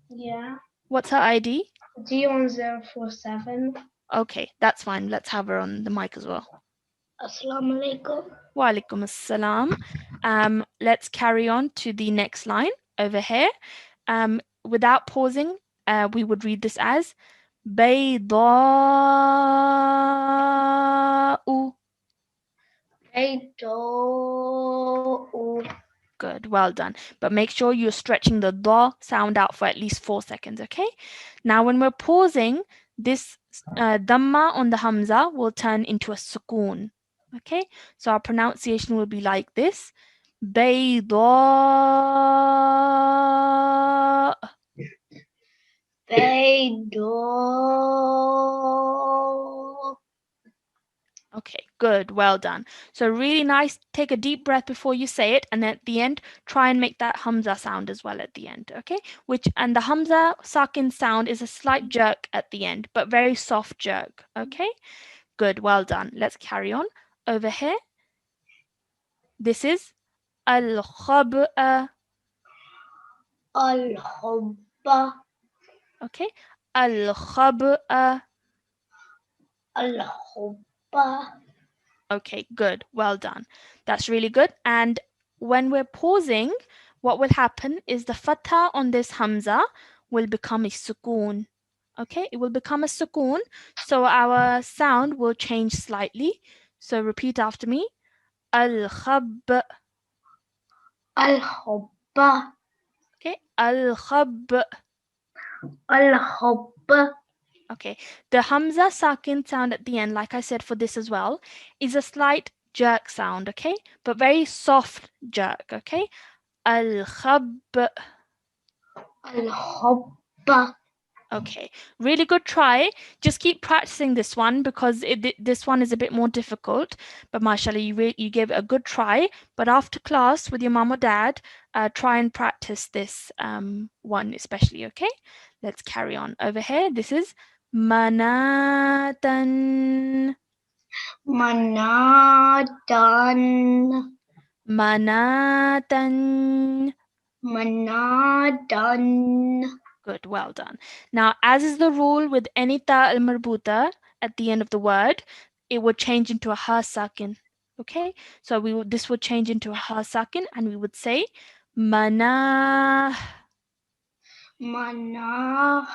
Yeah. What's her ID? G1047. Okay, that's fine. Let's have her on the mic as well. Assalamu alaikum. Wa alaikum assalam. Let's carry on to the next line over here. Without pausing, we would read this as بيضاء. بيضاء Good, well done. But make sure you're stretching the da sound out for at least 4 seconds, okay? Now, when we're pausing, this dhamma on the hamza will turn into a sukoon, okay? So our pronunciation will be like this. بيضاء. بيضاء Okay, good, well done. So really nice. Take a deep breath before you say it, and at the end, try and make that hamza sound as well at the end, okay? And the hamza sakin sound is a slight jerk at the end, but very soft jerk, okay? Good, well done. Let's carry on. Over here, this is al-khab'a, الحب okay? Al-khab'a. الحب Okay, good. Well done. That's really good. And when we're pausing, what will happen is the fatha on this hamza will become a sukoon. Okay, it will become a sukoon. So our sound will change slightly. So repeat after me. Al-khab. الحب Okay, al-khab. الحب Okay, the hamza sakin sound at the end, like I said for this as well, is a slight jerk sound, okay? But very soft jerk, okay? Al-khab. الحب Okay, really good try. Just keep practicing this one because this one is a bit more difficult. But mashallah, you gave it a good try. But after class with your mom or dad, try and practice this one especially, okay? Let's carry on. Over here, this is manatan. منادن Manatan. منادن Good, well done. Now, as is the rule with any ta al marbuta at the end of the word, it would change into a ha sakin. Okay, so this would change into a ha sakin, and we would say mana. مناه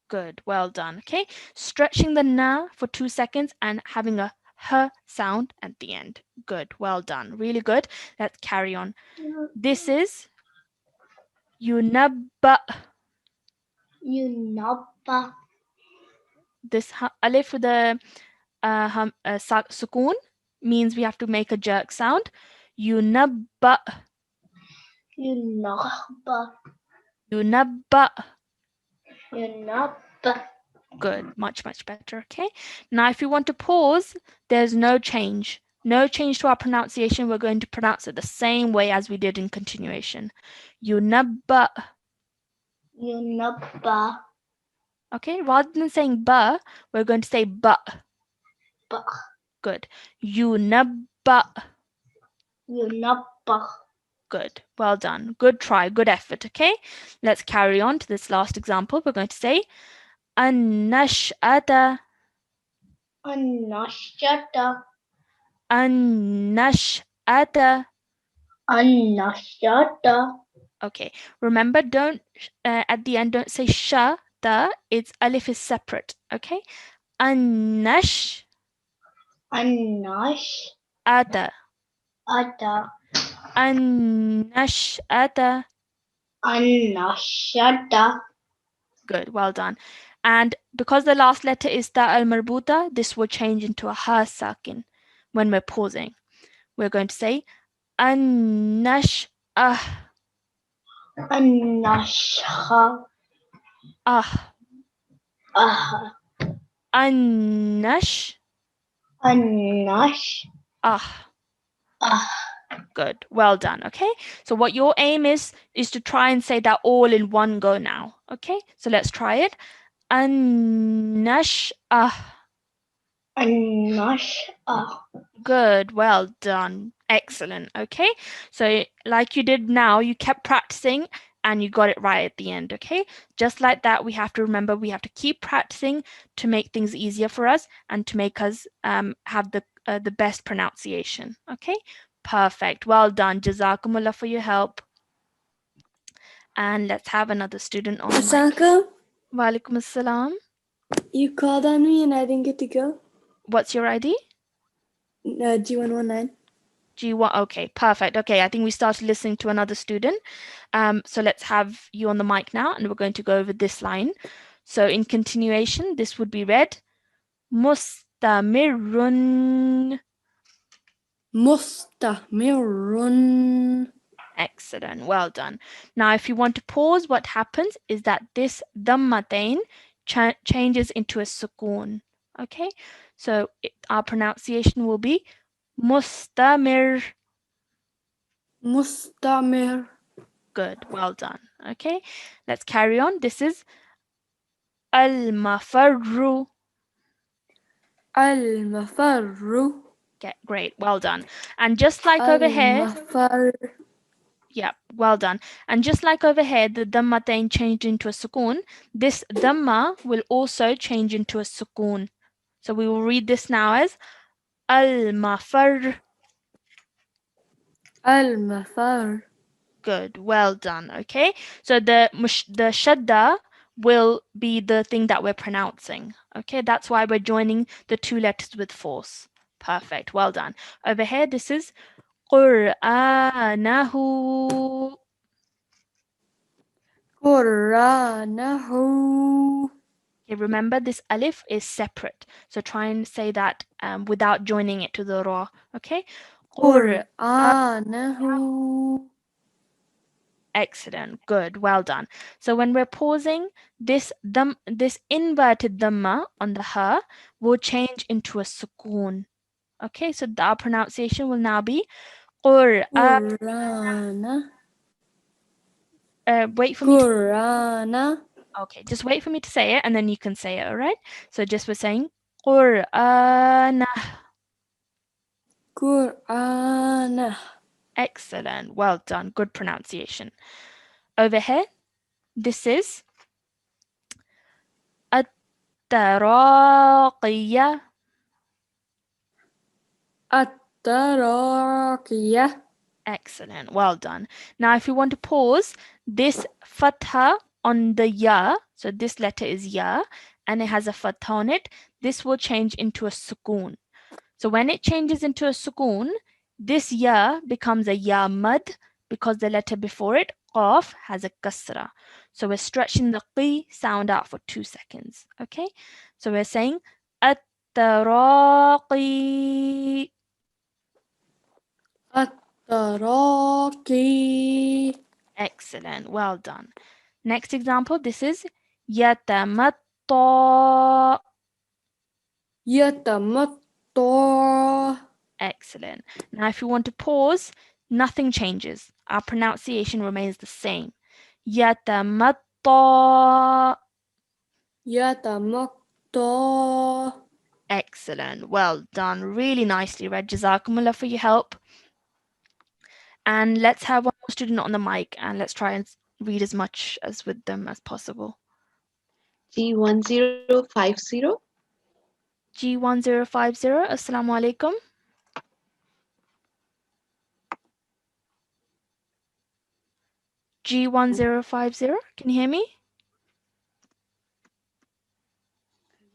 Good, well done. Okay, stretching the na for 2 seconds and having a h sound at the end. Good, well done. Really good. Let's carry on. This is yunabba. ينبأ This alif with the sukoon means we have to make a jerk sound. Yunabba. ينبأ Yunabba. ينبأ Good, much better. Okay, now if you want to pause, there's no change to our pronunciation. We're going to pronounce it the same way as we did in continuation. Yunabba. ينبأ Okay, rather than saying ba, we're going to say ba. Good. Yunabba. ينبأ Good. Well done. Good try. Good effort. Okay. Let's carry on to this last example. We're going to say An-nash'ata. النشأة An-nash'ata. النشأة Okay. Remember, don't at the end, don't say sha, the. Its alif is separate. Okay. An-nash'ata. النشأة An-nash'ata. An-nashada. Good, well done. And because the last letter is ta al-marbuta, this will change into a ha sakin when we're pausing. We're going to say an-nash ah An-nashha. ah an-nash An-nash. ah. Ah. Good, well done. Okay, so what your aim is to try and say that all in one go now. Okay, so let's try it. An-nash ah. An-nash'a. Good, well done. Excellent. Okay, so like you did now, you kept practicing and you got it right at the end. Okay, just like that, we have to remember we have to keep practicing to make things easier for us and to make us have the best pronunciation. Okay, perfect. Well done. Jazakumullah for your help. And let's have another student on mic. Asaka, Walaikum assalam. you called on me and I didn't get to go. What's your ID? G119. G1. Okay, perfect. Okay, I think we started listening to another student. So let's have you on the mic now, and we're going to go over this line. So in continuation, this would be read mustamirun. Mustamirun. Excellent. Well done. Now, if you want to pause, what happens is that this dhammatain changes into a sukoon. Okay, so our pronunciation will be mustamir. Mustamir. Good, well done. Okay, let's carry on. This is al-mafarru. Al-mafarru. Okay, great, well done. And just like over here, Al-mafar. yeah, well done. And just like over here, the dhammatain changed into a sukoon. This dhamma will also change into a sukoon. So we will read this now as al-mafar. Al-mafar. Good, well done. Okay, so the shadda will be the thing that we're pronouncing. Okay, that's why we're joining the two letters with force. Perfect, well done. Over here, this is Qur'anahu. Qur'anahu. Okay, remember this alif is separate, so try and say that without joining it to the ra. Okay, Qur'anahu. Excellent, good, well done. So when we're pausing, this inverted dhamma on the ha will change into a sukoon. Okay, so our pronunciation will now be Qur'ana. wait for me. Qur'ana. Okay, just wait for me to say it, and then you can say it. All right. So just we're saying Qur'ana. Qur'ana. Excellent, well done, good pronunciation. Over here, this is at-taraqiyya. At-taraqiyya. Excellent, well done. Now, if you want to pause, this fatha on the ya, so this letter is ya, and it has a fatha on it, this will change into a sukoon. So when it changes into a sukoon, this ya becomes a ya mad because the letter before it, qaf, has a kasra. So we're stretching the qi sound out for 2 seconds. Okay, so we're saying at-taraqi. At-taraqi. Excellent, well done. Next example, this is yatamatta. Yatamatta. Excellent. Now, if you want to pause, nothing changes. Our pronunciation remains the same. Yatamatta. Yatamatta. Excellent. Well done. Really nicely read. Jazakumullah for your help. And let's have one more student on the mic and let's try and read as much as with them as possible. G1050. G1050. Assalamu alaikum. G1050. Can you hear me?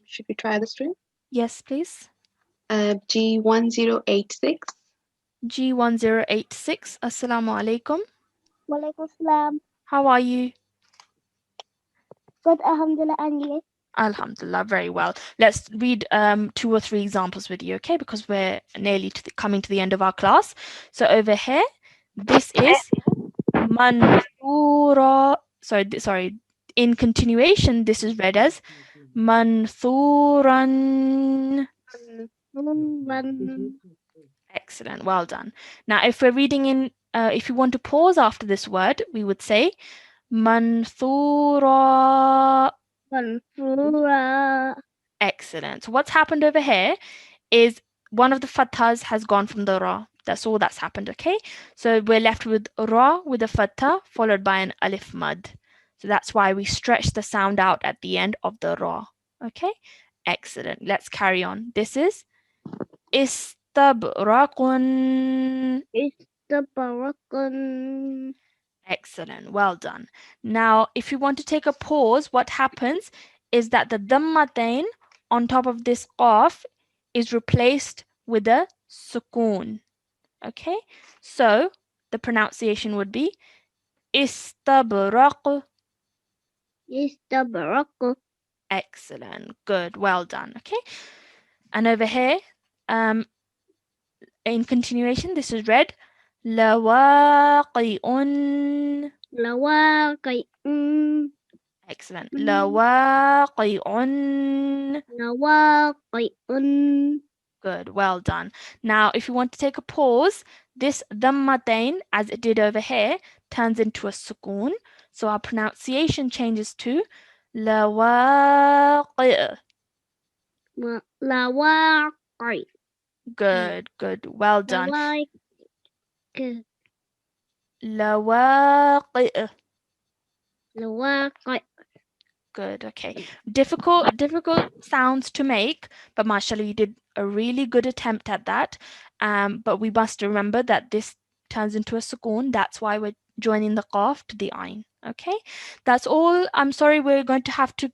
Should we try this one? Yes, please. G1086. G1086. Assalamu alaikum. Walaikum salam. How are you? Good, alhamdulillah, and you? Alhamdulillah, very well. Let's read 2 or 3 examples with you, okay? Because we're nearly coming to the end of our class. So over here, this is mansura. Sorry. In continuation, this is read as mansuran. Excellent, well done. Now, if we're reading in, if you want to pause after this word, we would say mansura. Mansura. Excellent. So what's happened over here is one of the fathas has gone from the ra. That's all that's happened, okay? So we're left with ra with a fatha followed by an alif mad. So that's why we stretch the sound out at the end of the ra, okay? Excellent. Let's carry on. This is istabraqun. Istabarakun. Excellent. Well done. Now, if you want to take a pause, what happens is that the dhammatain on top of this qaf is replaced with a sukoon. Okay? So, the pronunciation would be istabraq. Istabarak. Excellent. Good. Well done. Okay? And over here, in continuation, this is read lawaqi'un. Lawaqai'un. Excellent. Lawaqi'un. Lawaqai'un. Good. Well done. Now, if you want to take a pause, this dhammatain, as it did over here, turns into a sukoon. So our pronunciation changes to lawaqi'. Lawaqai. Good. Good. Well done. Lawaqai. Lawaqi'. Lawaqai. Good. Okay. Difficult sounds to make, but mashallah, you did a really good attempt at that. But we must remember that this turns into a sukoon. That's why we're joining the qaf to the ayn. Okay. That's all. I'm sorry, we're going to have to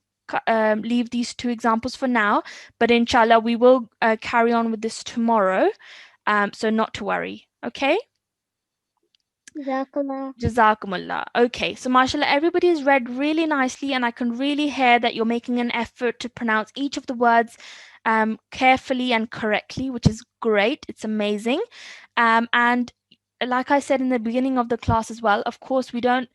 leave these 2 examples for now, but inshallah, we will carry on with this tomorrow. So not to worry. Okay. Jazakallah. Jazakumullah. Okay, so mashallah, everybody has read really nicely, and I can really hear that you're making an effort to pronounce each of the words carefully and correctly, which is great. It's amazing. And like I said in the beginning of the class as well, of course, we don't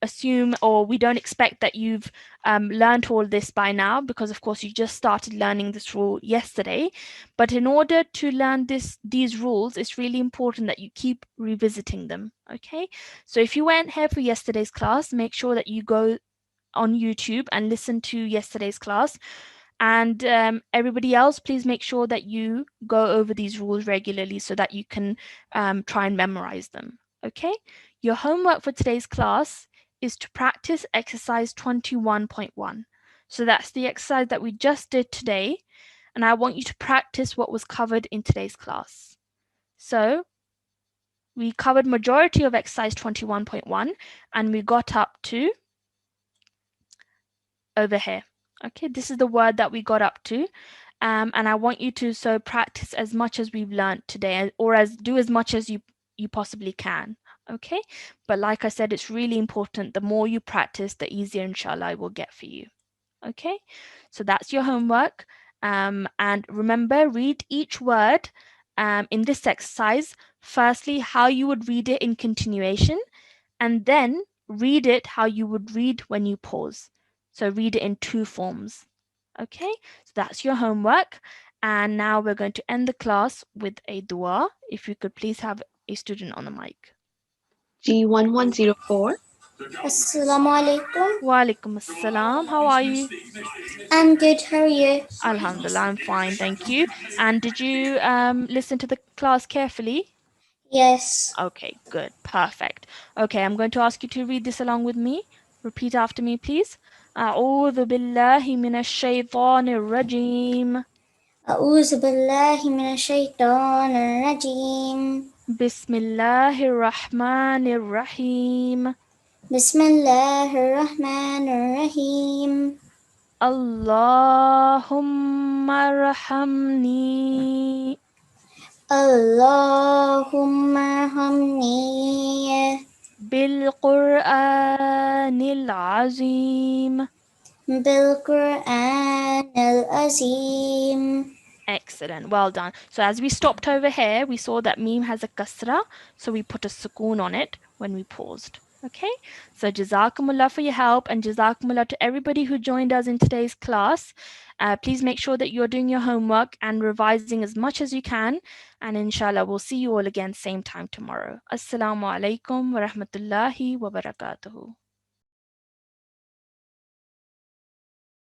assume, or we don't expect that you've learned all this by now, because of course you just started learning this rule yesterday. But in order to learn these rules, it's really important that you keep revisiting them. Okay, so if you weren't here for yesterday's class, make sure that you go on YouTube and listen to yesterday's class. And everybody else, please make sure that you go over these rules regularly so that you can try and memorize them. Okay, your homework for today's class is to practice exercise 21.1. So that's the exercise that we just did today, and I want you to practice what was covered in today's class. So we covered majority of exercise 21.1, and we got up to over here. Okay, this is the word that we got up to. And I want you to practice as much as we've learned today, or do as much as you possibly can. Okay, but like I said, it's really important. The more you practice, the easier inshallah it will get for you. Okay, so that's your homework. And remember, read each word in this exercise. Firstly, how you would read it in continuation, and then read it how you would read when you pause. So read it in 2 forms. Okay, so that's your homework. And now we're going to end the class with a dua. If you could please have a student on the mic. G1104. Assalamu alaikum. Wa alaikum assalam. How are you? I'm good. How are you? Alhamdulillah, I'm fine, thank you. And did you listen to the class carefully? Yes. Okay, good, perfect. Okay, I'm going to ask you to read this along with me. Repeat after me, please. أعوذ بالله من الشيطان الرجيم. أعوذ بالله من الشيطان الرجيم. بسم الله الرحمن الرحيم. بسم الله الرحمن الرحيم. اللهم ارحمني اللهم ارحمني بالقرآن العظيم. بالقرآن العظيم. Excellent, well done. So as we stopped over here, we saw that meme has a kasra, so we put a sukoon on it when we paused. Okay, so jazakumullah for your help, and jazakumullah to everybody who joined us in today's class. Please make sure that you're doing your homework and revising as much as you can, and inshallah we'll see you all again same time tomorrow. Assalamu alaikum wa rahmatullahi wa barakatuhu.